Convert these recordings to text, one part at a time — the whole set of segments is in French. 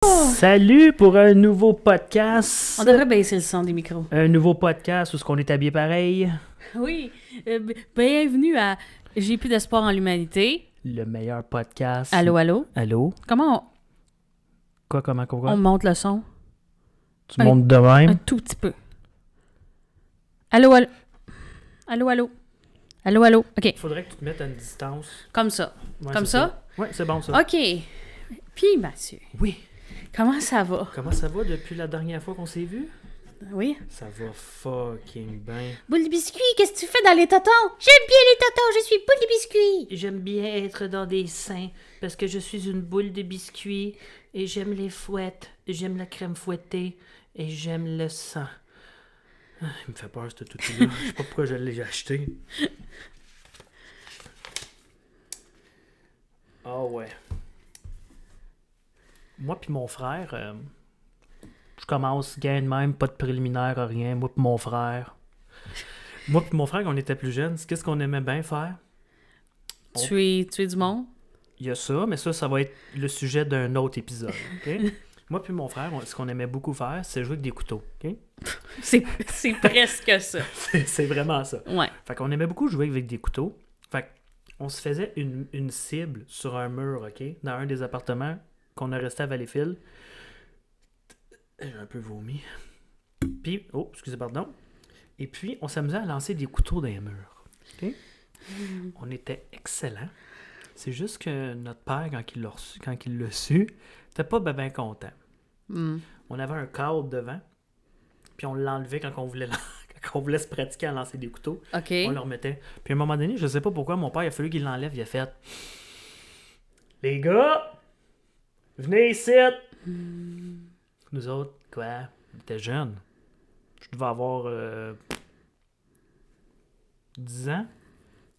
Salut pour un nouveau podcast. On devrait baisser le son des micros. Un nouveau podcast où est-ce qu'on est habillé pareil. Oui. Bienvenue à J'ai plus d'espoir en l'humanité. Le meilleur podcast. Allô, allô? Allô? Comment Comment? on monte le son? Tu montes de même? Un tout petit peu. Allô, allô? Allô, allô? Allô, allô? OK. Faudrait que tu te mettes à une distance. Comme ça. Ouais, Comme c'est ça? Oui, c'est bon ça. OK. Puis, Mathieu, Oui. comment ça va? Comment ça va depuis la dernière fois qu'on s'est vu? Oui? Ça va fucking bien. Boule de biscuit, qu'est-ce que tu fais dans les totons? J'aime bien les totons, je suis boule de biscuit. J'aime bien être dans des seins parce que je suis une boule de biscuit et j'aime les fouettes, j'aime la crème fouettée et j'aime le sang. Ah, il me fait peur ce toutou-là. Je sais pas pourquoi je l'ai acheté. Ah ouais. Moi puis mon frère, je commence gain de même, pas de préliminaire, rien. Moi puis mon frère. Moi puis mon frère, quand on était plus jeunes, qu'est-ce qu'on aimait bien faire? Tu es du monde? Il y a ça, mais ça va être le sujet d'un autre épisode. OK? Moi puis mon frère, ce qu'on aimait beaucoup faire, c'est jouer avec des couteaux. OK? C'est presque ça. C'est vraiment ça. Ouais. Fait qu'on aimait beaucoup jouer avec des couteaux. Fait qu'on se faisait une cible sur un mur, OK? Dans un des appartements qu'on a resté à Valleyfield. J'ai un peu vomi. Puis, oh, excusez, pardon. Et puis, on s'amusait à lancer des couteaux dans les murs. OK? On était excellents. C'est juste que notre père, quand il l'a su, n'était pas bien content. On avait un cadre devant, puis on l'enlevait quand on voulait se pratiquer à lancer des couteaux. OK. On le remettait. Puis à un moment donné, je sais pas pourquoi, mon père, il a fallu qu'il l'enlève. Il a fait les gars, venez ici. Nous autres, quoi? On était jeunes. Je devais avoir 10 ans.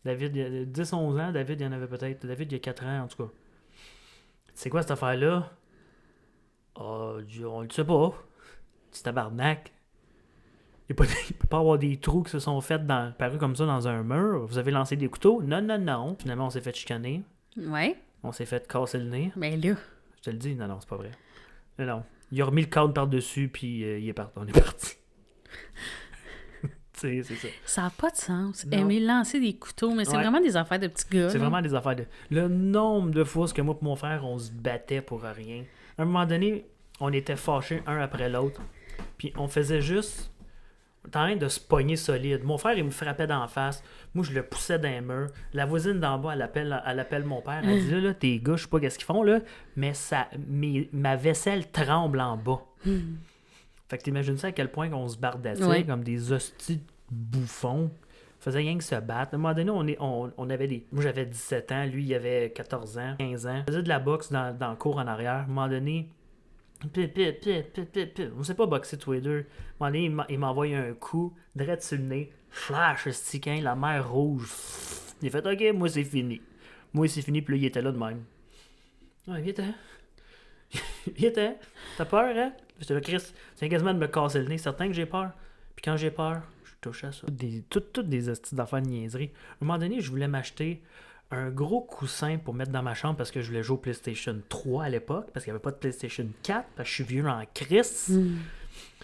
David, il a 10-11 ans. David, il y en avait peut-être. David, il y a 4 ans, en tout cas. C'est quoi cette affaire-là? On le sait pas. C'est tabarnak. Il peut pas avoir des trous qui se sont faits parus comme ça dans un mur. Vous avez lancé des couteaux? Non, non, non. Finalement, on s'est fait chicaner. Ouais. On s'est fait casser le nez. Mais là... Je te le dis, non, c'est pas vrai. Non. Il a remis le cadre par-dessus, puis il est parti. On est parti. C'est ça. Ça n'a pas de sens. Non. Aimer lancer des couteaux, mais c'est Ouais. vraiment des affaires de petits gars. C'est là. vraiment des affaires de... Le nombre de fois que moi et mon frère, on se battait pour rien. À un moment donné, on était fâchés un après l'autre. Puis on faisait juste... en train de se pogner solide. Mon frère, il me frappait d'en face. Moi, je le poussais dans les murs. La voisine d'en bas, elle appelle mon père. Elle dit, là, tes gars, je sais pas qu'est-ce qu'ils font, là, mais ma vaisselle tremble en bas. Fait que t'imagines ça à quel point qu'on se bardassait Ouais. comme des hosties de bouffons. On faisait rien que se battre. À un moment donné, on avait des... Moi, j'avais 17 ans. Lui, il avait 14 ans, 15 ans. On faisait de la boxe dans le cours en arrière. À un moment donné... On sait pas boxer tous les deux. À un moment donné, il m'envoie un coup, direct sur le nez, flash, stickant, la mer rouge. Il a fait OK, moi c'est fini. Moi c'est fini, puis là il était là de même. Ouais, viens-t'en. T'as peur, hein? J'étais là, Chris, c'est quasiment de me casser le nez. Certain que j'ai peur. Puis quand j'ai peur, je touche à ça. Toutes des astuces d'affaires de niaiserie. À un moment donné, je voulais m'acheter un gros coussin pour mettre dans ma chambre parce que je voulais jouer au PlayStation 3 à l'époque, parce qu'il n'y avait pas de PlayStation 4, parce que je suis vieux en Christ.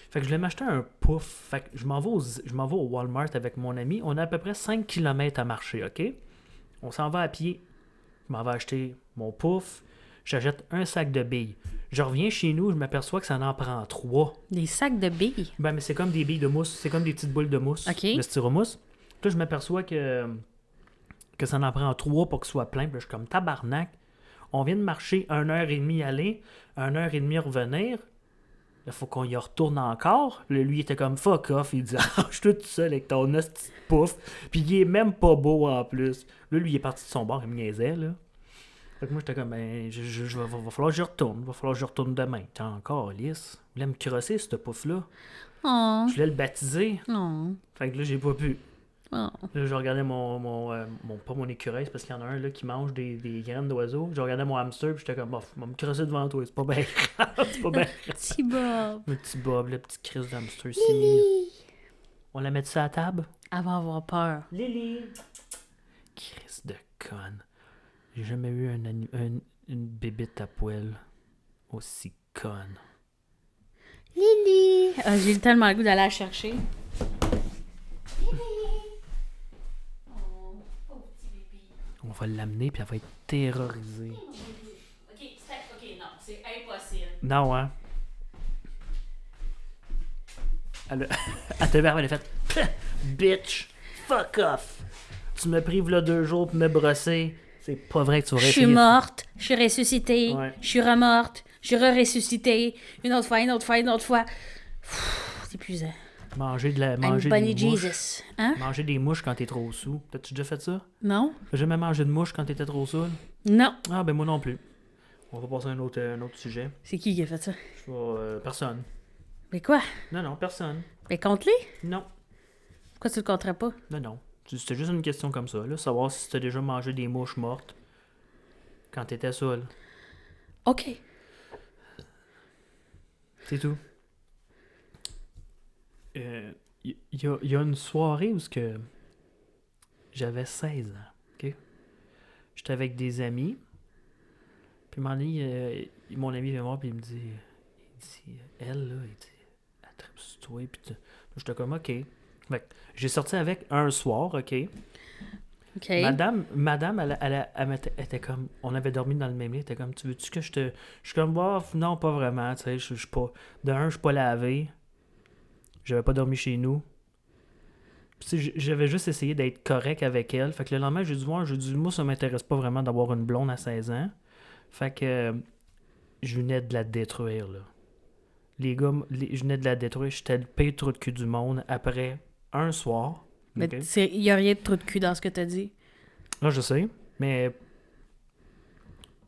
Fait que je voulais m'acheter un pouf. Fait que je m'en vais au Walmart avec mon ami. On a à peu près 5 km à marcher, OK? On s'en va à pied. Je m'en vais acheter mon pouf. J'achète un sac de billes. Je reviens chez nous, je m'aperçois que ça en prend 3. Des sacs de billes. Ben, mais c'est comme des billes de mousse. C'est comme des petites boules de mousse. OK. De styromousse. Là, je m'aperçois que ça en prend 3 pour que ce soit plein. Puis là, je suis comme tabarnak. On vient de marcher 1h30 aller, 1h30 revenir. Il faut qu'on y retourne encore. Là, lui, il était comme fuck off. Il dit je suis tout seul avec ton hostie de pouf. Puis il est même pas beau en plus. Là, lui, il est parti de son bord. Il me niaisait, là. Fait que moi, j'étais comme va falloir que je retourne. Va falloir que je retourne demain. T'es encore lisse. Il voulait me crosser, ce pouf-là. Oh. Je voulais le baptiser. Non. Fait que là, j'ai pas pu. Oh. Là, je regardais pas mon écureuil, c'est parce qu'il y en a un là, qui mange des graines d'oiseaux. Je regardais mon hamster, puis j'étais comme, bof, il va me crosser devant toi, c'est pas bien grave, c'est pas bien grave. Petit Bob. Le petit Bob, le petit Chris d'hamster, c'est mignon. On la met ça à la table? Elle va avoir peur. Lily! Chris de conne. J'ai jamais eu une bébite à poil aussi conne. Lily! Ah, j'ai tellement le goût d'aller la chercher. On va l'amener, puis elle va être terrorisée. Ok, non, c'est impossible. Non, hein? Elle t'a vu, elle a fait bitch, fuck off. Tu me prives là 2 jours pour me brosser. C'est pas vrai que tu vas Je suis essayer. morte, je suis ressuscitée, Ouais. je suis remorte, je suis re-ressuscitée. Une autre fois, une autre fois, une autre fois. Pfff, c'est épuisant. Manger I'm des Bunny mouches. Jesus. Hein? Manger des mouches quand t'es trop sous. T'as-tu déjà fait ça? Non? T'as jamais mangé de mouches quand t'étais trop saoul? Non. Ah, ben moi non plus. On va passer à un autre sujet. C'est qui a fait ça? Personne. Mais quoi? Non, personne. Mais compte-les? Non. Pourquoi tu le compterais pas? Non. C'était juste une question comme ça, là. Savoir si t'as déjà mangé des mouches mortes quand t'étais saoul. OK. C'est tout. Il y a une soirée où j'avais 16 ans. OK? J'étais avec des amis. Puis, un moment donné, mon ami vient me voir, puis il me dit, elle, là, il dit, elle tripe sur toi. Puis, j'étais comme, OK. Fait que j'ai sorti avec un soir, OK? OK. Madame, elle était comme, on avait dormi dans le même lit, elle était comme, tu veux-tu que je te... Je suis comme, bof, non, pas vraiment, tu sais, je suis pas... je suis pas lavé. J'avais pas dormi chez nous. Puis, j'avais juste essayé d'être correct avec elle. Fait que le lendemain, j'ai dit, moi, ça m'intéresse pas vraiment d'avoir une blonde à 16 ans. Fait que je venais de la détruire, là. Les gars, je venais de la détruire. J'étais le pire trou de cul du monde après un soir. Mais OK? il y a rien de trop de cul dans ce que t'as dit. Là, je sais, mais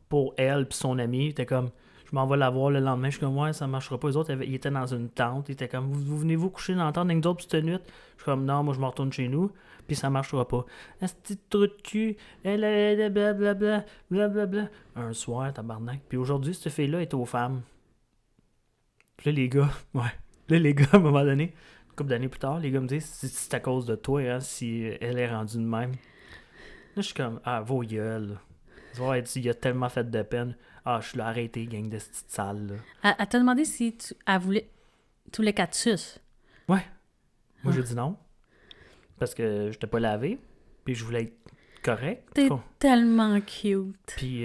pour elle puis son ami, c'était comme, je m'en vais la voir le lendemain, je suis comme, ouais, ça marchera pas. Les autres, ils étaient dans une tente, ils étaient comme, vous venez-vous coucher dans la tente avec nous autres cette nuit? Je suis comme, non, moi, je me retourne chez nous, puis ça marchera pas. Un petit trou de cul, elle, blablabla, blablabla. Un soir, tabarnak. Puis aujourd'hui, cette fille-là est aux femmes. Puis là, les gars, à un moment donné, une couple d'années plus tard, les gars me disent, c'est à cause de toi, hein, si elle est rendue de même. Là, je suis comme, ah, vos gueules. Tu vois, il a tellement fait de peine. Ah, je l'ai arrêté, gang de cette salle, là. Elle t'a demandé si elle voulait tous les 4 suces. Ouais. Moi, j'ai dit non. Parce que j'étais pas lavé. Puis je voulais être correct. T'es tellement cute. Puis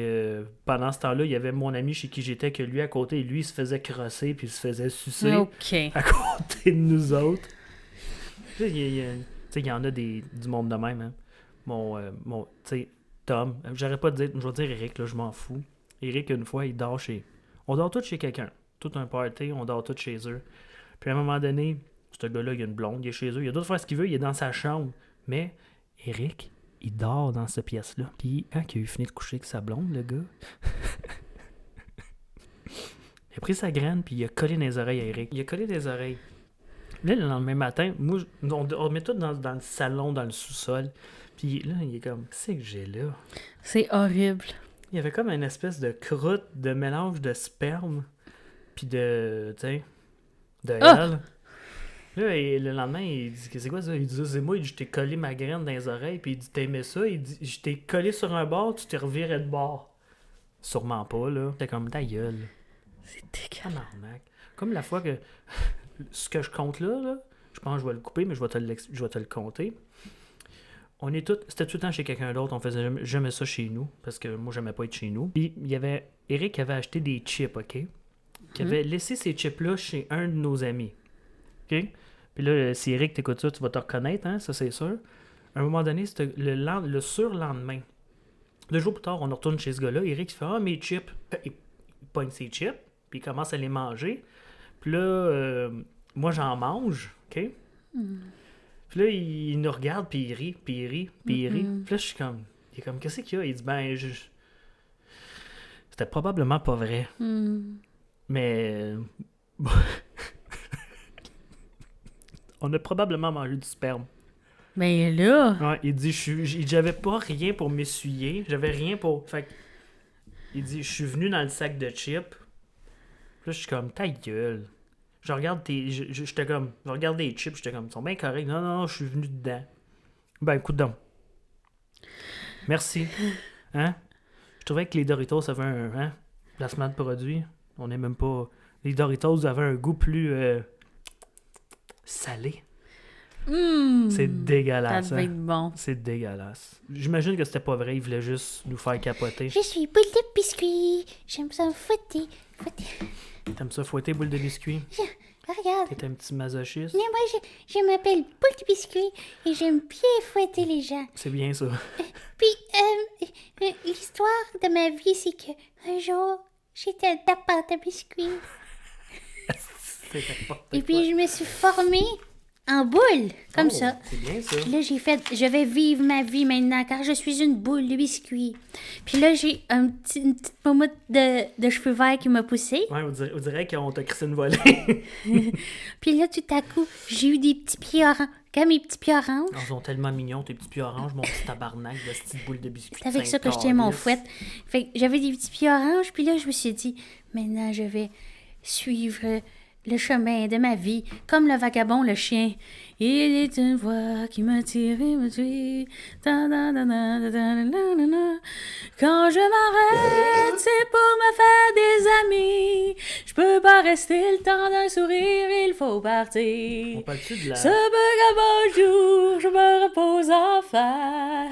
pendant ce temps-là, il y avait mon ami chez qui j'étais, que lui, à côté, lui, il se faisait crosser, puis il se faisait sucer OK. à côté de nous autres. Tu sais, il y en a du monde de même, hein. Tu sais, Tom, j'arrête pas de dire, je vais dire Eric, là, je m'en fous. Eric, une fois, il dort on dort tous chez quelqu'un. Tout un party, on dort tous chez eux. Puis à un moment donné, ce gars-là, il a une blonde, il est chez eux, il a d'autres faire ce qu'il veut, il est dans sa chambre. Mais Eric, il dort dans cette pièce-là. Puis quand il a eu fini de coucher avec sa blonde, le gars, il a pris sa graine, puis il a collé dans les oreilles à Eric. Il a collé dans les oreilles. Là, le lendemain matin, moi, on met tout dans le salon, dans le sous-sol. Puis là, il est comme, qu'est-ce que j'ai là? C'est horrible. Il y avait comme une espèce de croûte, de mélange de sperme, puis de, tu sais, de elle. Là, et le lendemain, il dit, c'est quoi ça? Il dit, c'est moi, je t'ai collé ma graine dans les oreilles, puis il dit, t'aimais ça? Il dit, je t'ai collé sur un bord, tu t'es reviré de bord. Sûrement pas, là. T'es comme ta gueule. C'est dégueulasse. Tabarnak. Comme la fois que, ce que je compte là, je pense que je vais le couper, mais je vais te le compter. C'était tout le temps chez quelqu'un d'autre, on faisait jamais ça chez nous, parce que moi, j'aimais pas être chez nous. Puis, Eric avait acheté des chips, OK? Qui avait laissé ces chips-là chez un de nos amis. OK? Puis là, si Eric t'écoute ça, tu vas te reconnaître, hein? Ça, c'est sûr. À un moment donné, c'était le surlendemain. 2 jours plus tard, on retourne chez ce gars-là. Eric, il fait « Ah, mes chips! » Il pogne ses chips, puis il commence à les manger. Puis là, moi, j'en mange, OK? Puis là, il nous regarde, puis il rit, puis il rit, puis il rit. Puis là, je suis comme... Il est comme, qu'est-ce qu'il y a? Il dit, ben, c'était probablement pas vrai. Mais... on a probablement mangé du sperme. Mais là... Ouais, il dit, j'avais pas rien pour m'essuyer. J'avais rien pour... Fait que, il dit, je suis venu dans le sac de chips. Puis là, je suis comme, ta gueule. Je regarde j'étais comme, je regarde les chips, j'étais comme, ils sont bien corrects. Non, je suis venu dedans. Ben, écoute donc. Merci. Hein? Je trouvais que les Doritos avaient un placement de produit. On n'est même pas... Les Doritos avaient un goût plus salé. C'est Ça dégueulasse. devait Hein? être bon. C'est dégueulasse. J'imagine que c'était pas vrai. Ils voulaient juste nous faire capoter. Je suis boule de biscuit. J'aime ça me fouetter. T'aimes ça fouetter, boule de biscuit? Regarde. T'es un petit masochiste? Mais moi, je m'appelle boule de biscuit et j'aime bien fouetter les gens. C'est bien ça. Puis, l'histoire de ma vie, c'est que un jour, j'étais un tapin de biscuits. C'est n'importe Et quoi. puis, je me suis formée en boule, comme Oh, ça. C'est bien ça. Puis là, j'ai fait, je vais vivre ma vie maintenant, car je suis une boule de biscuits. Puis là, j'ai une petite mamoute de cheveux verts qui m'a poussée. Ouais, on dirait qu'on t'a crissé une volée. Puis là, tout à coup, j'ai eu des petits pieds oranges. Comme mes petits pieds oranges. Ils sont tellement mignons, tes petits pieds oranges, mon petit tabarnak de petite boule de biscuit. C'est avec ça que je tiens mon fouet. Fait que j'avais des petits pieds oranges, puis là, je me suis dit, maintenant, je vais suivre le chemin de ma vie, comme le vagabond, le chien. Il est une voix qui me tire et me suit. Quand je m'arrête, c'est pour me faire des amis. Je peux pas rester le temps d'un sourire, il faut On partir. parle-tu de la... Ce vagabond jour, je me repose enfin.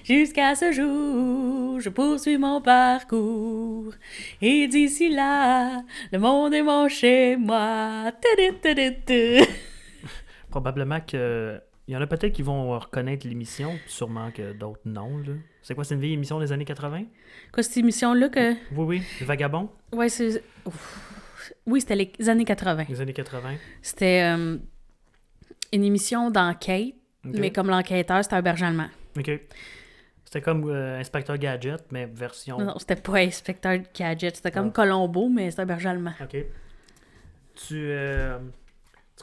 Jusqu'à ce jour, je poursuis mon parcours. Et d'ici là, le monde est mon chez moi. Probablement que... Il y en a peut-être qui vont reconnaître l'émission, sûrement que d'autres non, là. C'est quoi, c'est une vieille émission des années 80? Quoi, cette émission-là que... Oui, oui. Le Vagabond, Ouais, c'est... Ouf. Oui, c'était les années 80. des années 80. C'était une émission d'enquête, Ok. mais comme l'enquêteur, c'était un berger allemand. OK. C'était comme Inspecteur Gadget, mais version... Non, c'était pas Inspecteur Gadget, c'était comme Ah. Colombo, mais c'était un berger allemand. OK. Tu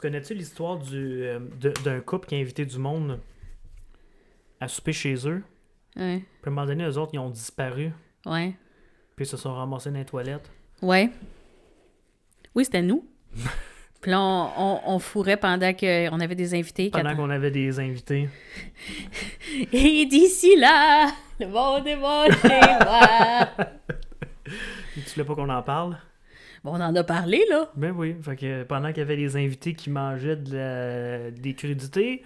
connais-tu l'histoire d'un couple qui a invité du monde à souper chez eux? Ouais, Puis à un moment donné, eux autres, ils ont disparu. ouais, Puis ils se sont ramassés dans les toilettes. ouais. Oui, c'était nous. Puis là, on fourrait pendant qu'on avait des invités. Pendant qu'on avait des invités. Et d'ici là, le monde est mon chez moi. Tu voulais pas qu'on en parle? Bon, on en a parlé, là. Ben oui. Fait que pendant qu'il y avait des invités qui mangeaient des crudités,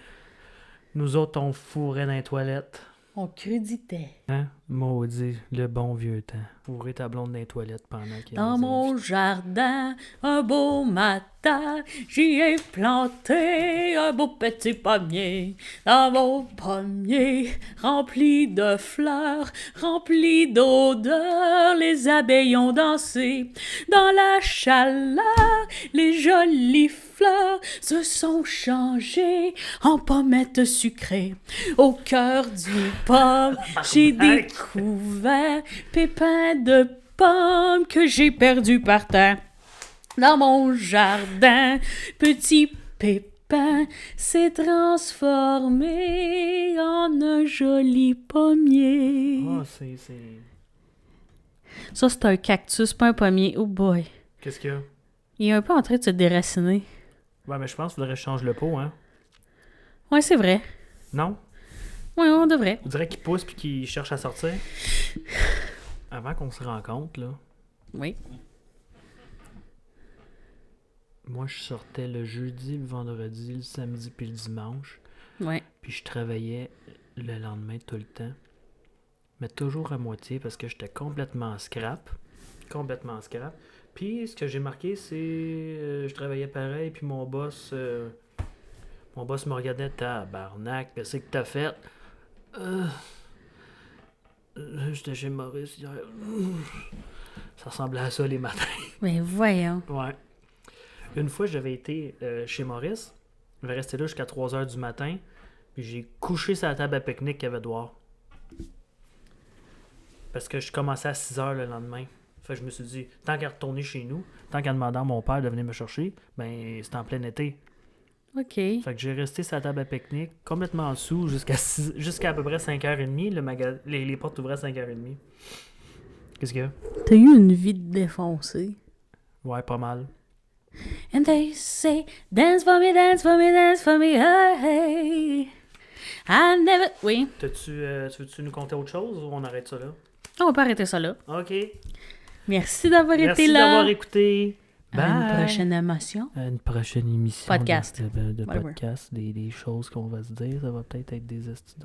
nous autres, on fourrait dans les toilettes. On créditait. Hein? Maudit, le bon vieux temps. Fourrer ta blonde dans les toilettes pendant qu'il y avait Dans des mon invités. jardin, un beau matin, j'y ai planté un beau petit pommier. Dans mon pommier, rempli de fleurs, rempli d'odeurs, les abeilles ont dansé. Dans la chaleur, les jolies fleurs se sont changées en pommettes sucrées. Au cœur du pomme, j'ai découvert pépins de pommes que j'ai perdus par terre. Dans mon jardin, petit pépin s'est transformé en un joli pommier. Ah, c'est... Ça, c'est un cactus, pas un pommier. Oh boy. Qu'est-ce qu'il y a? Il est un peu en train de se déraciner. Ouais, mais je pense qu'il faudrait que je change le pot, hein? Ouais, c'est vrai. Non? Ouais, on devrait. On dirait qu'il pousse puis qu'il cherche à sortir. Avant qu'on se rencontre, là, Oui. moi, je sortais le jeudi, le vendredi, le samedi puis le dimanche. Ouais. Puis je travaillais le lendemain tout le temps. Mais toujours à moitié parce que j'étais complètement scrap. Complètement scrap. Puis ce que j'ai marqué, c'est... je travaillais pareil, puis mon boss me regardait, tabarnak, qu'est-ce que t'as fait? J'étais chez Maurice hier. Ça ressemblait à ça les matins. Mais voyons. Ouais. Une fois, j'avais été chez Maurice. J'avais resté là jusqu'à 3h du matin. Puis j'ai couché sur la table à pique-nique qu'il y avait dehors. Parce que je commençais à 6h le lendemain. Fait que je me suis dit, tant qu'à retourner chez nous, tant qu'à demander à mon père de venir me chercher, ben c'était en plein été. OK. Fait que j'ai resté sur la table à pique-nique, complètement en dessous, jusqu'à à peu près 5h30. Les portes ouvraient à 5h30. Qu'est-ce qu'il y a? T'as eu une vie défoncée. Ouais, pas mal. And they say, dance for me, dance for me, dance for me, hey. I never... Oui. Tu veux-tu nous conter autre chose ou on arrête ça là? On va pas arrêter ça là. OK. Merci d'avoir été Merci là. d'avoir écouté. À une Bye. prochaine émotion. À une prochaine émission Podcast. de Whatever. podcast, des choses qu'on va se dire. Ça va peut-être être des astuces